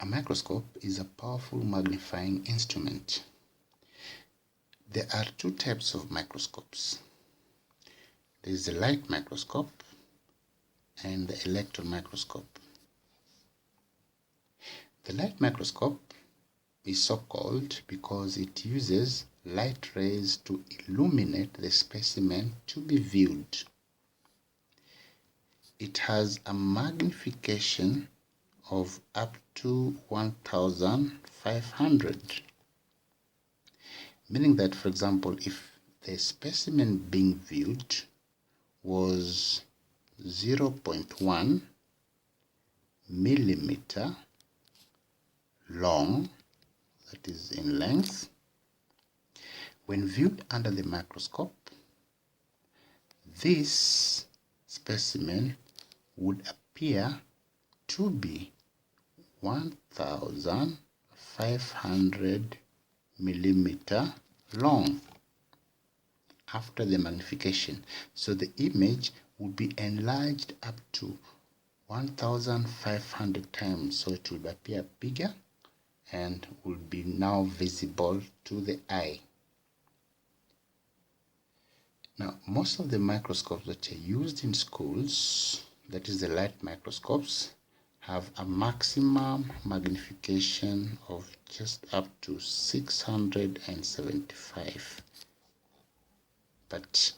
A microscope is a powerful magnifying instrument. There are two types of microscopes. There is the light microscope and the electron microscope. The light microscope is so called because it uses light rays to illuminate the specimen to be viewed. It has a magnification of up to 1500, meaning that, for example, if the specimen being viewed was 0.1 millimeter long, that is in length, when viewed under the microscope, this specimen would appear to be 1500 millimeter long after the magnification. So the image would be enlarged up to 1500 times, so it will appear bigger and will be now visible to the eye. Now, most of the microscopes that are used in schools, that is the light microscopes, have a maximum magnification of just up to 675. But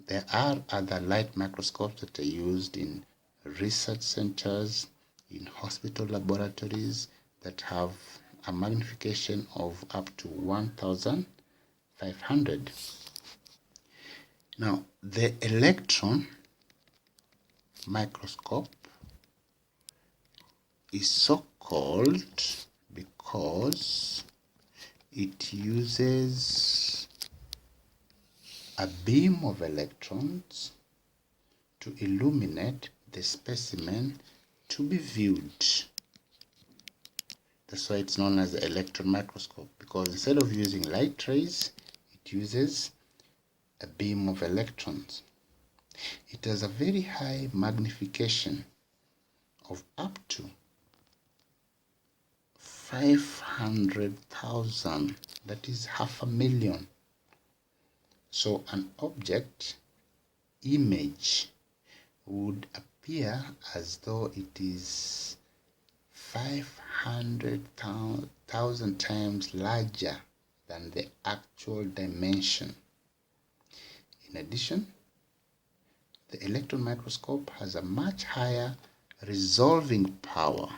there are other light microscopes that are used in research centers, in hospital laboratories, that have a magnification of up to 1500. Now, the electron microscope is so called because it uses a beam of electrons to illuminate the specimen to be viewed. That's why it's known as the electron microscope, because instead of using light rays, it uses a beam of electrons. It has a very high magnification of up to 500,000, that is 500,000. So an object image would appear as though it is 500,000 times larger than the actual dimension. In addition, the electron microscope has a much higher resolving power.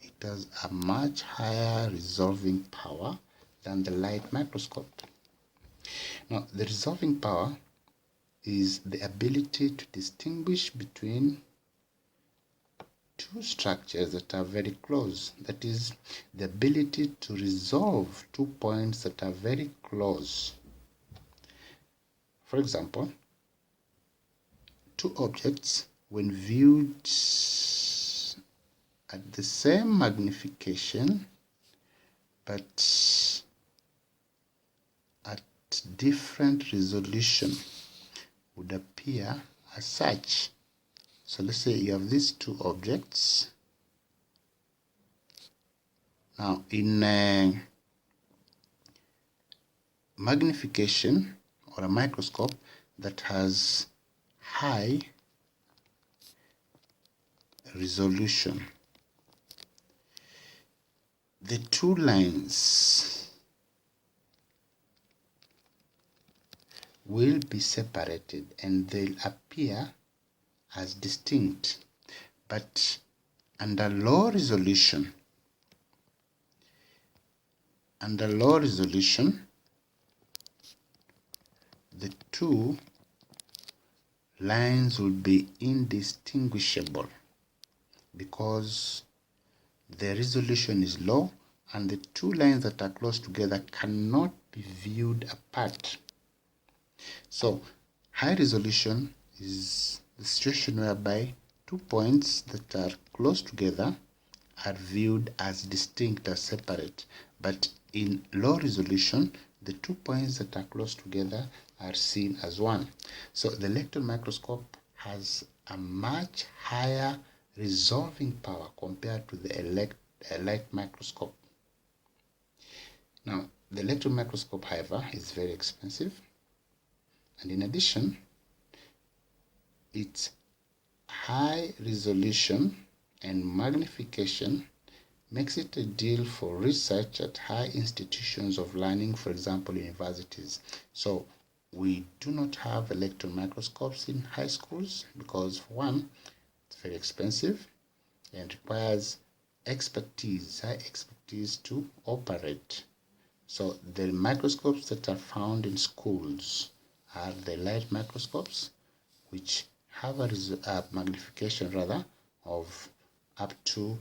It has a much higher resolving power than the light microscope. Now, the resolving power is the ability to distinguish between two structures that are very close. That is, the ability to resolve 2 points that are very close. For example, two objects, when viewed at the same magnification but at different resolution, would appear as such. So let's say you have these two objects. Now, in magnification or a microscope that has high resolution, the two lines will be separated and they'll appear as distinct. But under low resolution, the two lines will be indistinguishable because the resolution is low and the two lines that are close together cannot be viewed apart. So high resolution is the situation whereby 2 points that are close together are viewed as distinct, as separate. But in low resolution, the 2 points that are close together are seen as one. So the electron microscope has a much higher resolving power compared to the light microscope. Now, the electron microscope, however, is very expensive, and in addition, its high resolution and magnification makes it ideal for research at high institutions of learning, for example, universities. So we do not have electron microscopes in high schools because, for one, it's very expensive and requires expertise, high expertise to operate. So the microscopes that are found in schools are the light microscopes, which have a magnification rather of up to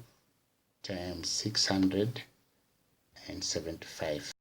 times 675.